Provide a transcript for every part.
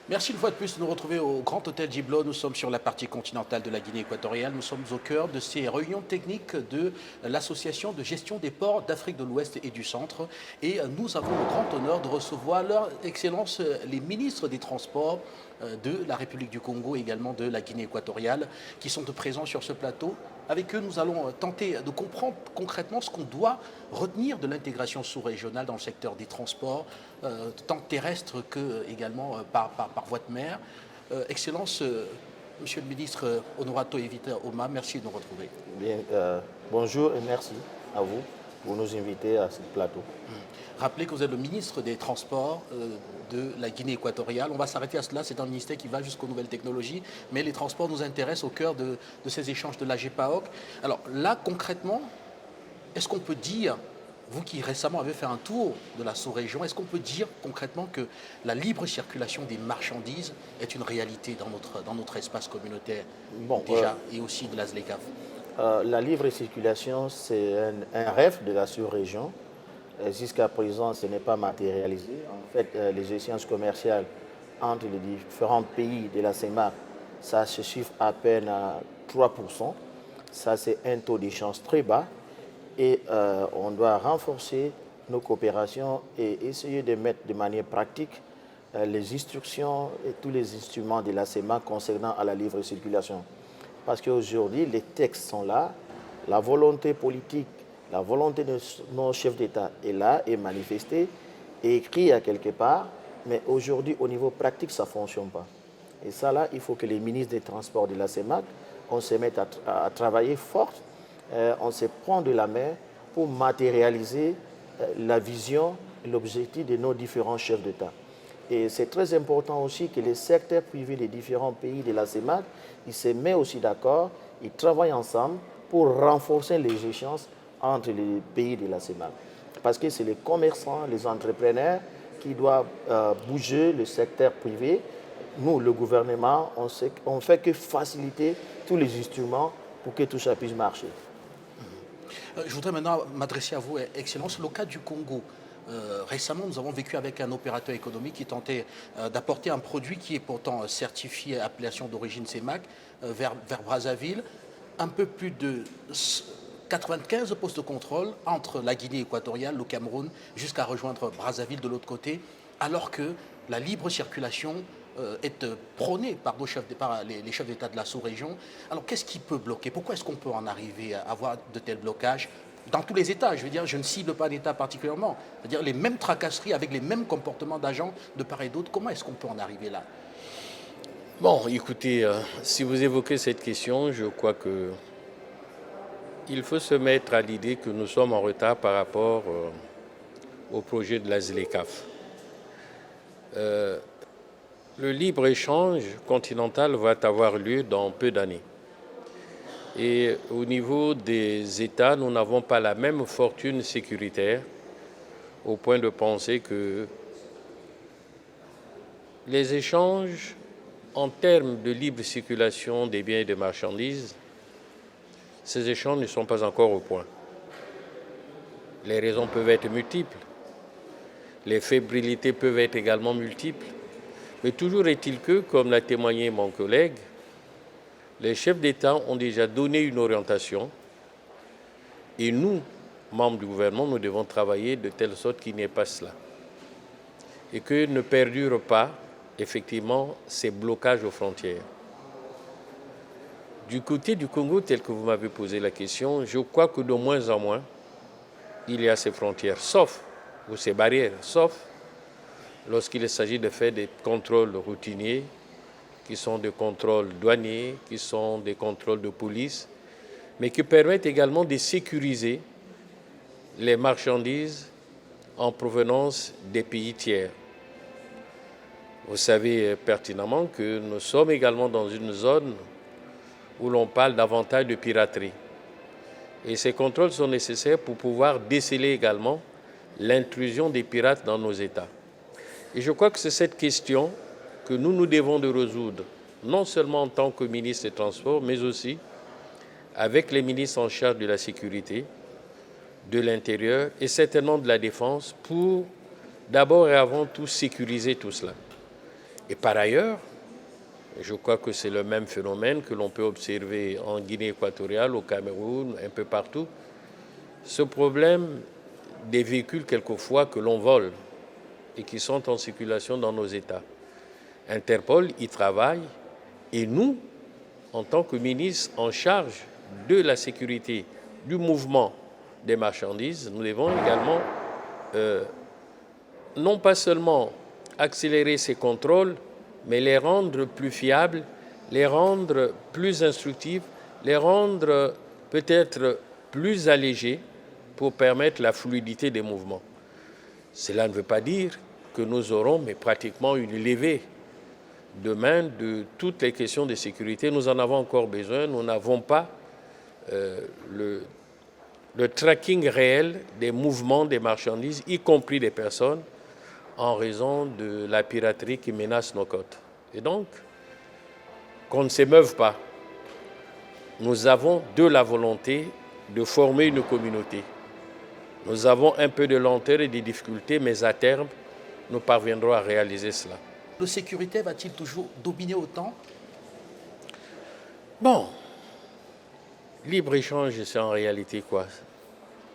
Merci une fois de plus de nous retrouver au Grand Hôtel Giblo. Nous sommes sur la partie continentale de la Guinée équatoriale. Nous sommes au cœur de ces réunions techniques de l'Association de gestion des ports d'Afrique de l'Ouest et du Centre. Et nous avons le grand honneur de recevoir leur Excellence les ministres des Transports de la République du Congo et également de la Guinée équatoriale qui sont présents sur ce plateau. Avec eux, nous allons tenter de comprendre concrètement ce qu'on doit retenir de l'intégration sous-régionale dans le secteur des transports, tant terrestres que également par voie de mer. Excellence, Monsieur le ministre Honorato Evita Oma, merci de nous retrouver. Bien, bonjour et merci à vous pour nous inviter à ce plateau. Rappelez que vous êtes le ministre des Transports de la Guinée équatoriale. On va s'arrêter à cela. C'est un ministère qui va jusqu'aux nouvelles technologies. Mais les transports nous intéressent au cœur de ces échanges de la GPAOC. Alors là, concrètement, est-ce qu'on peut dire, vous qui récemment avez fait un tour de la sous-région, est-ce qu'on peut dire concrètement que la libre circulation des marchandises est une réalité dans notre espace communautaire Bon, déjà et aussi de la ZLECAf? la libre circulation, c'est un rêve de la sous-région. Jusqu'à présent, ce n'est pas matérialisé. En fait, les échanges commerciales entre les différents pays de la CEMAC, ça se chiffre à peine à 3%. Ça, c'est un taux d'échange très bas. Et on doit renforcer nos coopérations et essayer de mettre de manière pratique les instructions et tous les instruments de la CEMAC concernant à la libre circulation. Parce qu'aujourd'hui, les textes sont là, la volonté politique, la volonté de nos chefs d'État est là, est manifestée, est écrite à quelque part, mais aujourd'hui, au niveau pratique, ça ne fonctionne pas. Et ça, là, il faut que les ministres des Transports de la CEMAC, on se mette à travailler fort, on se prend de la main pour matérialiser la vision et l'objectif de nos différents chefs d'État. Et c'est très important aussi que les secteurs privés des différents pays de la CEMAC, ils se mettent aussi d'accord, ils travaillent ensemble pour renforcer les échanges entre les pays de la CEMAC. Parce que c'est les commerçants, les entrepreneurs qui doivent bouger le secteur privé. Nous, le gouvernement, on ne fait que faciliter tous les instruments pour que tout ça puisse marcher. Je voudrais maintenant m'adresser à vous, Excellence. Le cas du Congo. Récemment, nous avons vécu avec un opérateur économique qui tentait d'apporter un produit qui est pourtant certifié à appellation d'origine CEMAC vers Brazzaville. Un peu plus de 95 postes de contrôle entre la Guinée équatoriale, le Cameroun, jusqu'à rejoindre Brazzaville de l'autre côté, alors que la libre circulation est prônée par les chefs d'État de la sous-région. Alors qu'est-ce qui peut bloquer? Pourquoi est-ce qu'on peut en arriver à avoir de tels blocages dans tous les États? Je veux dire, je ne cible pas d'État particulièrement. C'est-à-dire les mêmes tracasseries avec les mêmes comportements d'agents de part et d'autre. Comment est-ce qu'on peut en arriver là? Bon, écoutez, si vous évoquez cette question, je crois que il faut se mettre à l'idée que nous sommes en retard par rapport au projet de la ZLECAf. Le libre-échange continental va avoir lieu dans peu d'années. Et au niveau des États, nous n'avons pas la même fortune sécuritaire au point de penser que les échanges en termes de libre circulation des biens et des marchandises, ces échanges ne sont pas encore au point. Les raisons peuvent être multiples. Les fébrilités peuvent être également multiples. Mais toujours est-il que, comme l'a témoigné mon collègue, les chefs d'État ont déjà donné une orientation et nous, membres du gouvernement, nous devons travailler de telle sorte qu'il n'y ait pas cela. Et que ne perdurent pas, effectivement, ces blocages aux frontières. Du côté du Congo, tel que vous m'avez posé la question, je crois que de moins en moins, il y a ces frontières, ou ces barrières, sauf lorsqu'il s'agit de faire des contrôles routiniers, qui sont des contrôles douaniers, qui sont des contrôles de police, mais qui permettent également de sécuriser les marchandises en provenance des pays tiers. Vous savez pertinemment que nous sommes également dans une zone où l'on parle davantage de piraterie. Et ces contrôles sont nécessaires pour pouvoir déceler également l'intrusion des pirates dans nos États. Et je crois que c'est cette question que nous devons de résoudre, non seulement en tant que ministre des Transports, mais aussi avec les ministres en charge de la sécurité, de l'Intérieur et certainement de la Défense, pour d'abord et avant tout sécuriser tout cela. Et par ailleurs, je crois que c'est le même phénomène que l'on peut observer en Guinée équatoriale, au Cameroun, un peu partout. Ce problème des véhicules quelquefois que l'on vole et qui sont en circulation dans nos États. Interpol y travaille et nous, en tant que ministre en charge de la sécurité du mouvement des marchandises, nous devons également non pas seulement accélérer ces contrôles, mais les rendre plus fiables, les rendre plus instructifs, les rendre peut-être plus allégés pour permettre la fluidité des mouvements. Cela ne veut pas dire que nous aurons mais pratiquement une levée demain de toutes les questions de sécurité. Nous en avons encore besoin. Nous n'avons pas le tracking réel des mouvements des marchandises, y compris des personnes, en raison de la piraterie qui menace nos côtes. Et donc, qu'on ne s'émeuve pas. Nous avons de la volonté de former une communauté. Nous avons un peu de lenteur et de difficultés, mais à terme, nous parviendrons à réaliser cela. Le sécurité va-t-il toujours dominer autant? Bon, libre-échange, c'est en réalité quoi?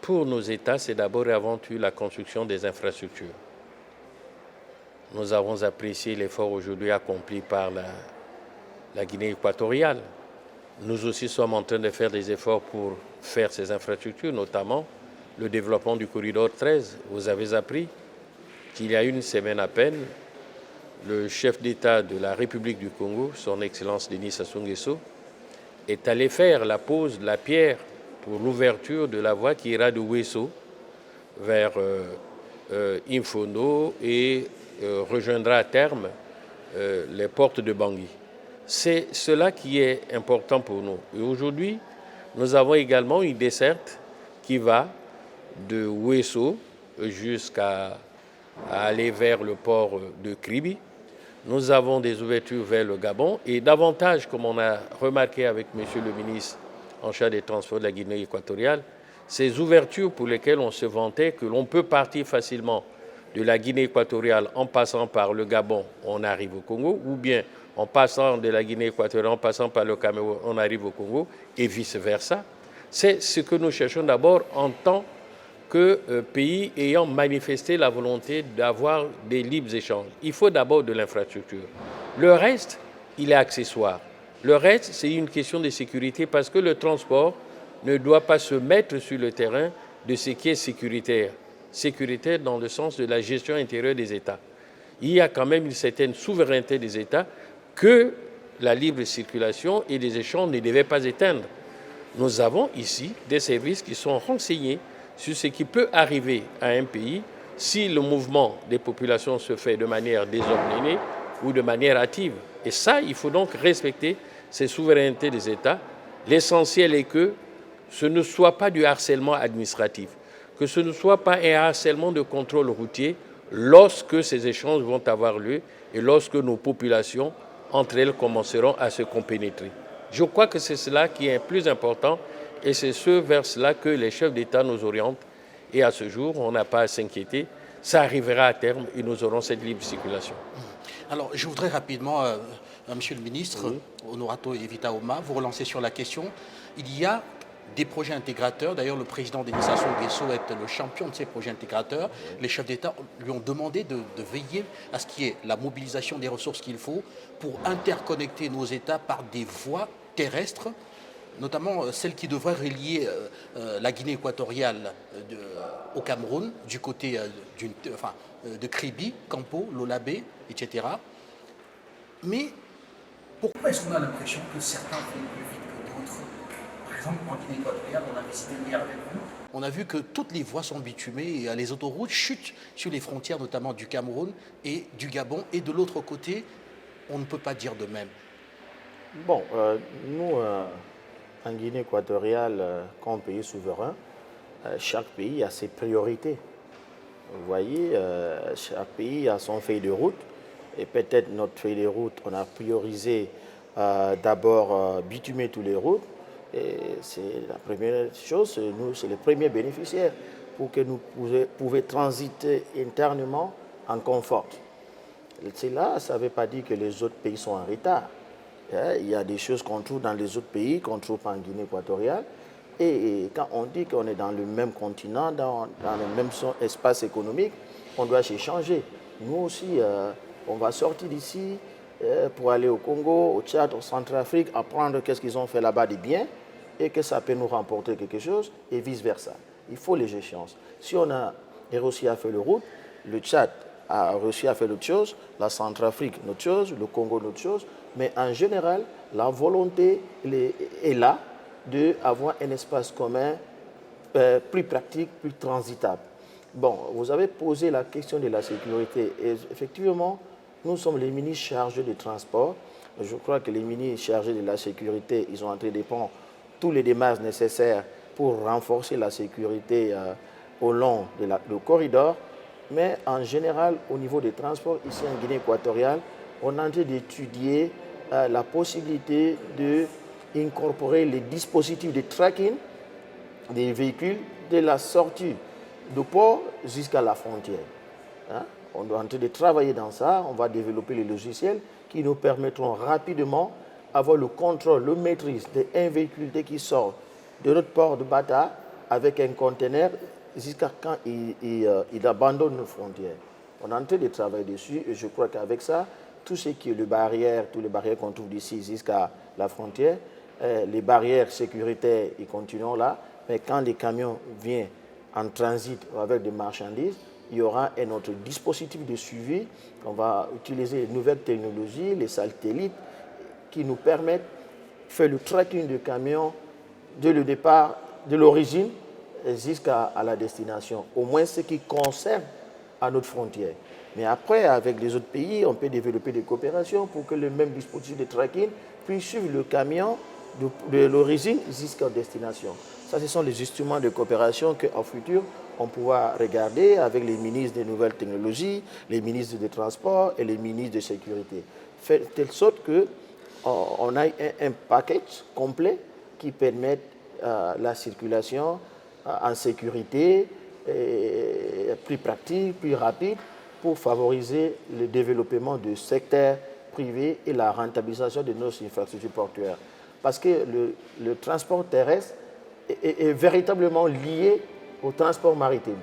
Pour nos États, c'est d'abord et avant tout la construction des infrastructures. Nous avons apprécié l'effort aujourd'hui accompli par la Guinée équatoriale. Nous aussi sommes en train de faire des efforts pour faire ces infrastructures, notamment le développement du corridor 13. Vous avez appris qu'il y a une semaine à peine, le chef d'État de la République du Congo, son Excellence Denis Sassou Nguesso, est allé faire la pose de la pierre pour l'ouverture de la voie qui ira de Ouesso vers Infondo et rejoindra à terme les portes de Bangui. C'est cela qui est important pour nous. Et aujourd'hui, nous avons également une desserte qui va de Ouesso jusqu'à aller vers le port de Kribi. Nous avons des ouvertures vers le Gabon et davantage, comme on a remarqué avec M. le ministre en charge des transports de la Guinée équatoriale, ces ouvertures pour lesquelles on se vantait que l'on peut partir facilement de la Guinée équatoriale en passant par le Gabon, on arrive au Congo, ou bien en passant de la Guinée équatoriale, en passant par le Cameroun, on arrive au Congo, et vice-versa. C'est ce que nous cherchons d'abord en tant que pays ayant manifesté la volonté d'avoir des libres échanges. Il faut d'abord de l'infrastructure. Le reste, il est accessoire. Le reste, c'est une question de sécurité parce que le transport ne doit pas se mettre sur le terrain de ce qui est sécuritaire. Sécuritaire dans le sens de la gestion intérieure des États. Il y a quand même une certaine souveraineté des États que la libre circulation et les échanges ne devaient pas éteindre. Nous avons ici des services qui sont renseignés sur ce qui peut arriver à un pays si le mouvement des populations se fait de manière désordonnée ou de manière hâtive. Et ça, il faut donc respecter ces souverainetés des États. L'essentiel est que ce ne soit pas du harcèlement administratif, que ce ne soit pas un harcèlement de contrôle routier lorsque ces échanges vont avoir lieu et lorsque nos populations, entre elles, commenceront à se compénétrer. Je crois que c'est cela qui est plus important et c'est ce vers cela que les chefs d'État nous orientent. Et à ce jour, on n'a pas à s'inquiéter. Ça arrivera à terme et nous aurons cette libre circulation. Alors, je voudrais rapidement, Monsieur le ministre, Honorato Evita Oma, vous relancer sur la question. Il y a des projets intégrateurs. D'ailleurs, le président Denis Sassou Nguesso est le champion de ces projets intégrateurs. Les chefs d'État lui ont demandé de veiller à ce qu'il y ait la mobilisation des ressources qu'il faut pour interconnecter nos États par des voies terrestres, notamment celle qui devrait relier la Guinée équatoriale au Cameroun, du côté de Kribi, Campo, Lolabé, etc. Mais pourquoi est-ce qu'on a l'impression que certains vont plus vite que d'autres? Par exemple, en Guinée équatoriale, on a visité hier avec vous. On a vu que toutes les voies sont bitumées et les autoroutes chutent sur les frontières, notamment du Cameroun et du Gabon. Et de l'autre côté, on ne peut pas dire de même. Bon, nous, en Guinée équatoriale, comme pays souverain, chaque pays a ses priorités. Vous voyez, chaque pays a son feuille de route. Et peut-être notre feuille de route, on a priorisé d'abord bitumer toutes les routes. Et c'est la première chose, nous, c'est les premiers bénéficiaires pour que nous puissions transiter internement en confort. Cela, ça ne veut pas dire que les autres pays sont en retard. Il y a des choses qu'on trouve dans les autres pays, qu'on ne trouve pas en Guinée équatoriale. Et quand on dit qu'on est dans le même continent, dans le même espace économique, on doit s'échanger. Nous aussi, on va sortir d'ici pour aller au Congo, au Tchad, au Centrafrique, apprendre qu'est-ce qu'ils ont fait là-bas de bien et que ça peut nous remporter quelque chose et vice-versa. Il faut les échanges. Si on a réussi à faire le route, le Tchad a réussi à faire autre chose, la Centrafrique autre chose, le Congo autre chose, mais en général, la volonté est là d'avoir un espace commun plus pratique, plus transitable. Bon, vous avez posé la question de la sécurité et effectivement, nous sommes les ministres chargés des transports. Je crois que les ministres chargés de la sécurité, ils ont entrepris tous les démarches nécessaires pour renforcer la sécurité au long du corridor. Mais en général, au niveau des transports, ici en Guinée équatoriale, on est en train d'étudier la possibilité d'incorporer les dispositifs de tracking des véhicules de la sortie du port jusqu'à la frontière. On est en train de travailler dans ça, on va développer les logiciels qui nous permettront rapidement d'avoir le contrôle, la maîtrise d'un véhicule dès qu'il sort de notre port de Bata avec un conteneur jusqu'à quand il abandonne nos frontières. On est en train de travailler dessus et je crois qu'avec ça, tout ce qui est les barrières, toutes les barrières qu'on trouve d'ici jusqu'à la frontière, les barrières sécuritaires, ils continuent là, mais quand les camions viennent en transit avec des marchandises, il y aura un autre dispositif de suivi. On va utiliser les nouvelles technologies, les satellites, qui nous permettent de faire le tracking du camion de le départ, de l'origine jusqu'à la destination, au moins ce qui concerne à notre frontière. Mais après, avec les autres pays, on peut développer des coopérations pour que le même dispositif de tracking puisse suivre le camion de l'origine jusqu'à la destination. Ça, ce sont les instruments de coopération qu'en futur, on pourra regarder avec les ministres des nouvelles technologies, les ministres des Transports et les ministres de sécurité. Faire de telle sorte qu'on ait un package complet qui permette la circulation en sécurité, plus pratique, plus rapide, pour favoriser le développement du secteur privé et la rentabilisation de nos infrastructures portuaires. Parce que le transport terrestre est véritablement lié au transport maritime.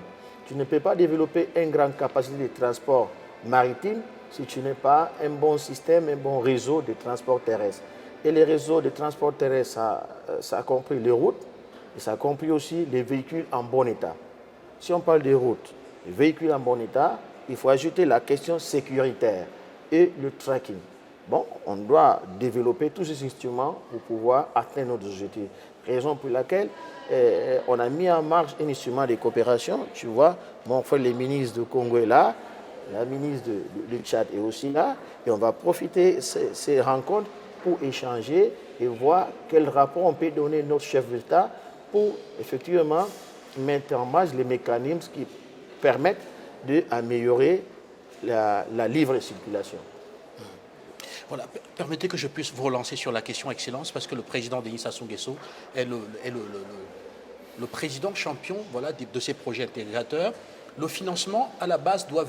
Tu ne peux pas développer une grande capacité de transport maritime si tu n'as pas un bon système, un bon réseau de transport terrestre. Et les réseaux de transport terrestre, ça a compris les routes, et ça a compris aussi les véhicules en bon état. Si on parle des routes, les véhicules en bon état, il faut ajouter la question sécuritaire et le tracking. Bon, on doit développer tous ces instruments pour pouvoir atteindre nos objectifs. Raison pour laquelle on a mis en marche un instrument de coopération. Tu vois, mon frère, le ministre du Congo est là, la ministre du Tchad est aussi là, et on va profiter de ces rencontres pour échanger et voir quel rapport on peut donner à notre chef d'État pour effectivement mettre en marche les mécanismes qui permettent d'améliorer la libre circulation. Voilà, permettez que je puisse vous relancer sur la question Excellence, parce que le président Denis Sassou Nguesso est le président champion, voilà, de ces projets intégrateurs. Le financement, à la base, doit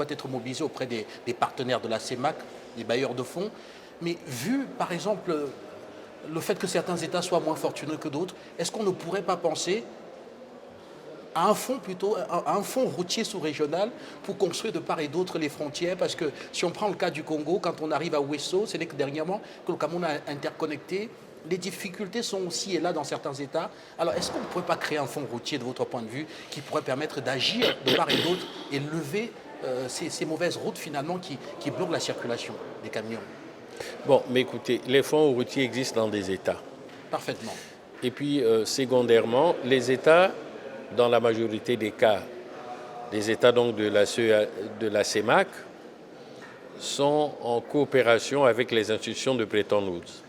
être mobilisé auprès des partenaires de la CEMAC, des bailleurs de fonds. Mais vu, par exemple, le fait que certains États soient moins fortunés que d'autres, est-ce qu'on ne pourrait pas penser à un fonds routier sous-régional pour construire de part et d'autre les frontières? Parce que si on prend le cas du Congo, quand on arrive à Ouesso, c'est que dernièrement que le Cameroun a interconnecté, les difficultés sont aussi et là dans certains États. Alors est-ce qu'on ne pourrait pas créer un fonds routier de votre point de vue qui pourrait permettre d'agir de part et d'autre et lever ces mauvaises routes finalement qui bloquent la circulation des camions? Bon, mais écoutez, les fonds routiers existent dans des États. Parfaitement. Et puis, secondairement, les États, dans la majorité des cas, les États donc de la CEMAC, sont en coopération avec les institutions de Bretton Woods.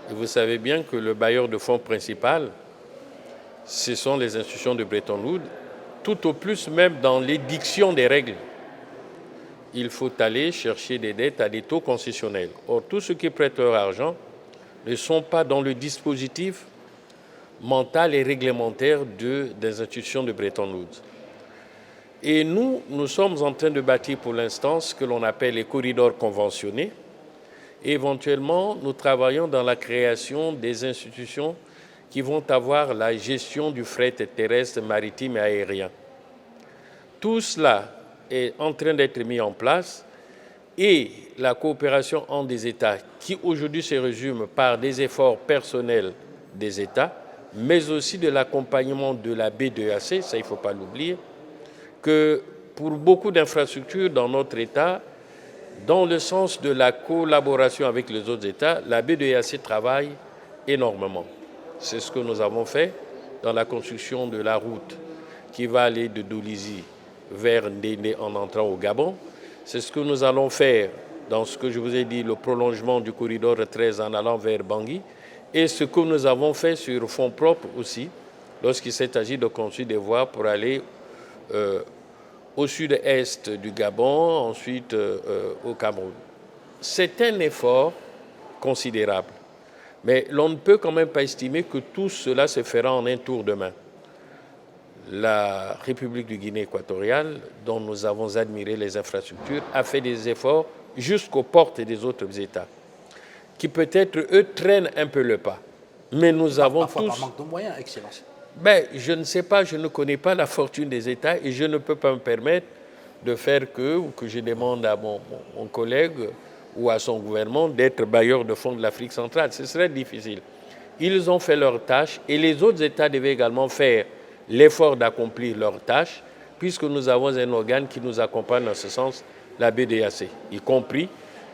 Et vous savez bien que le bailleur de fonds principal, ce sont les institutions de Bretton Woods, tout au plus même dans l'édiction des règles. Il faut aller chercher des dettes à des taux concessionnels. Or, tous ceux qui prêtent leur argent ne sont pas dans le dispositif mental et réglementaire des institutions de Bretton Woods. Et nous sommes en train de bâtir pour l'instant ce que l'on appelle les corridors conventionnés. Et éventuellement, nous travaillons dans la création des institutions qui vont avoir la gestion du fret terrestre, maritime et aérien. Tout cela est en train d'être mis en place et la coopération entre des États, qui aujourd'hui se résume par des efforts personnels des États, mais aussi de l'accompagnement de la B2AC, ça il ne faut pas l'oublier, que pour beaucoup d'infrastructures dans notre État, dans le sens de la collaboration avec les autres États, la B2AC travaille énormément. C'est ce que nous avons fait dans la construction de la route qui va aller de Dolisie vers Ndéné en entrant au Gabon. C'est ce que nous allons faire dans ce que je vous ai dit, le prolongement du corridor 13 en allant vers Bangui, et ce que nous avons fait sur fonds propres aussi, lorsqu'il s'est agi de construire des voies pour aller au sud-est du Gabon, ensuite au Cameroun. C'est un effort considérable, mais l'on ne peut quand même pas estimer que tout cela se fera en un tour de main. La République du Guinée équatoriale, dont nous avons admiré les infrastructures, a fait des efforts jusqu'aux portes des autres États, qui peut-être, eux, traînent un peu le pas. Mais nous avons parfois tous... par manque de moyens, Excellence. Ben, je ne sais pas, je ne connais pas la fortune des États et je ne peux pas me permettre de faire ou que je demande à mon collègue ou à son gouvernement d'être bailleur de fonds de l'Afrique centrale. Ce serait difficile. Ils ont fait leur tâche et les autres États devaient également faire l'effort d'accomplir leur tâche, puisque nous avons un organe qui nous accompagne dans ce sens, la BDAC, y compris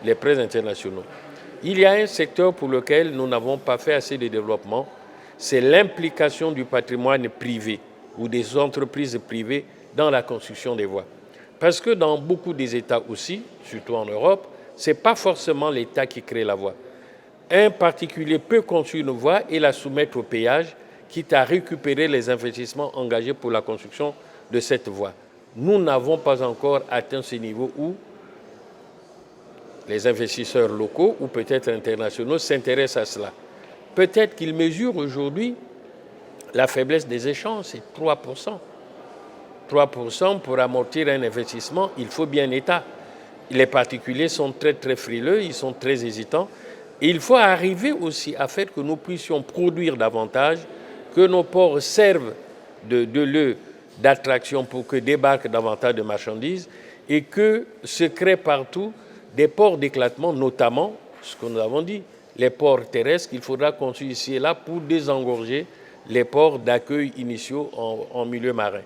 les prêts internationaux. Il y a un secteur pour lequel nous n'avons pas fait assez de développement, c'est l'implication du patrimoine privé ou des entreprises privées dans la construction des voies. Parce que dans beaucoup des États aussi, surtout en Europe, ce n'est pas forcément l'État qui crée la voie. Un particulier peut construire une voie et la soumettre au péage, quitte à récupérer les investissements engagés pour la construction de cette voie. Nous n'avons pas encore atteint ce niveau où les investisseurs locaux ou peut-être internationaux s'intéressent à cela. Peut-être qu'ils mesurent aujourd'hui la faiblesse des échanges, c'est 3%. 3% pour amortir un investissement, il faut bien l'État. Les particuliers sont très très frileux, ils sont très hésitants. Et il faut arriver aussi à faire que nous puissions produire davantage, que nos ports servent de lieu d'attraction pour que débarquent davantage de marchandises et que se créent partout des ports d'éclatement, notamment, ce que nous avons dit, les ports terrestres qu'il faudra construire ici et là pour désengorger les ports d'accueil initiaux en milieu marin.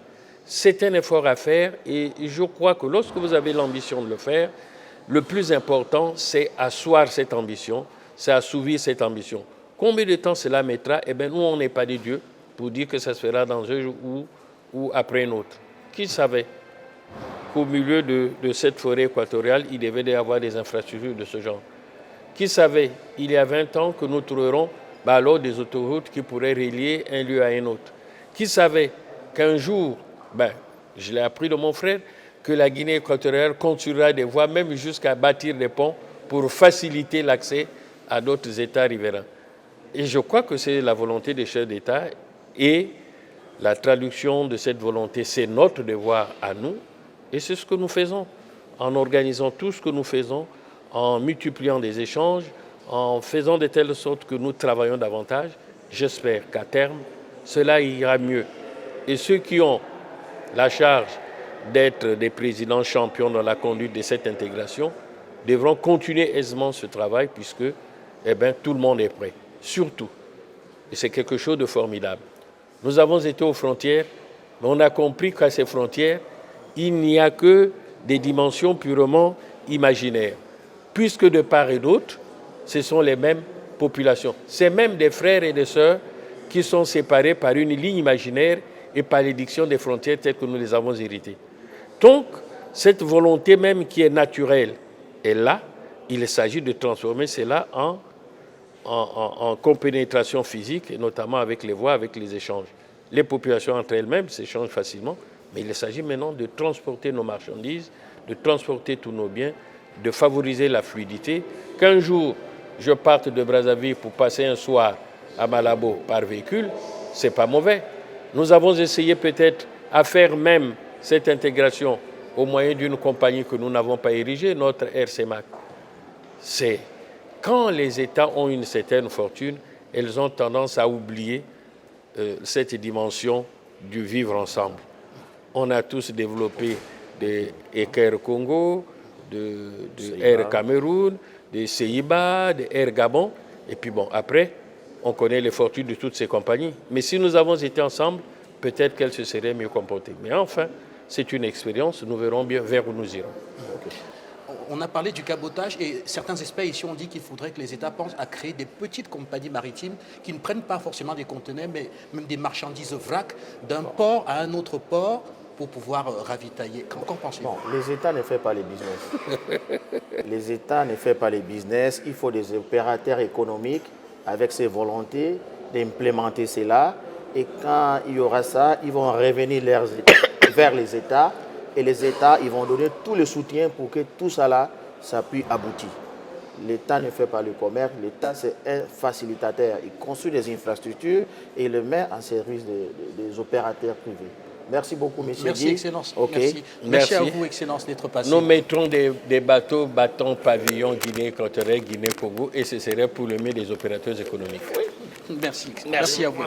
C'est un effort à faire et je crois que lorsque vous avez l'ambition de le faire, le plus important, c'est asseoir cette ambition, c'est assouvir cette ambition. Combien de temps cela mettra? Eh bien, nous, on n'est pas des dieux pour dire que ça se fera dans un jour ou après un autre. Qui savait qu'au milieu de cette forêt équatoriale, il devait y avoir des infrastructures de ce genre? Qui savait, il y a 20 ans, que nous trouverons alors des autoroutes qui pourraient relier un lieu à un autre? Qui savait qu'un jour, je l'ai appris de mon frère, que la Guinée équatoriale construira des voies, même jusqu'à bâtir des ponts pour faciliter l'accès à d'autres États riverains. Et je crois que c'est la volonté des chefs d'État et la traduction de cette volonté, c'est notre devoir à nous et c'est ce que nous faisons en organisant tout ce que nous faisons, en multipliant des échanges, en faisant de telle sorte que nous travaillons davantage. J'espère qu'à terme, cela ira mieux. Et ceux qui ont la charge d'être des présidents champions dans la conduite de cette intégration devront continuer aisément ce travail puisque tout le monde est prêt. Surtout, et c'est quelque chose de formidable. Nous avons été aux frontières, mais on a compris qu'à ces frontières, il n'y a que des dimensions purement imaginaires. Puisque de part et d'autre, ce sont les mêmes populations. C'est même des frères et des sœurs qui sont séparés par une ligne imaginaire et par l'édiction des frontières telles que nous les avons héritées. Donc, cette volonté même qui est naturelle est là. Il s'agit de transformer cela en compénétration physique, et notamment avec les voies, avec les échanges. Les populations entre elles-mêmes s'échangent facilement, mais il s'agit maintenant de transporter nos marchandises, de transporter tous nos biens, de favoriser la fluidité. Qu'un jour, je parte de Brazzaville pour passer un soir à Malabo par véhicule, ce n'est pas mauvais. Nous avons essayé peut-être à faire même cette intégration au moyen d'une compagnie que nous n'avons pas érigée, notre RCMAC, c'est quand les États ont une certaine fortune, elles ont tendance à oublier cette dimension du vivre ensemble. On a tous développé des Air Congo, de Air Cameroun, des CIBA, des Air Gabon, et puis bon, après, on connaît les fortunes de toutes ces compagnies. Mais si nous avons été ensemble, peut-être qu'elles se seraient mieux comportées. Mais enfin, c'est une expérience, nous verrons bien vers où nous irons. On a parlé du cabotage et certains experts ici ont dit qu'il faudrait que les États pensent à créer des petites compagnies maritimes qui ne prennent pas forcément des conteneurs, mais même des marchandises vrac d'un port à un autre port pour pouvoir ravitailler. Qu'en pensez-vous? Bon, les États ne font pas les business. Les États ne font pas les business. Il faut des opérateurs économiques avec ces volontés d'implémenter cela. Et quand il y aura ça, ils vont revenir vers les États. Et les États, ils vont donner tout le soutien pour que tout ça là, ça puisse aboutir. L'État ne fait pas le commerce, l'État c'est un facilitateur. Il construit des infrastructures et il le met en service des opérateurs privés. Merci beaucoup, monsieur. Merci, Guy. Excellence. Okay. Merci à vous, Excellence, d'être passé. Nous mettrons des bateaux, bâtons, pavillons, Guinée-Équatoriale, Guinée-Congo, et ce serait pour le mieux des opérateurs économiques. Merci. Merci à vous.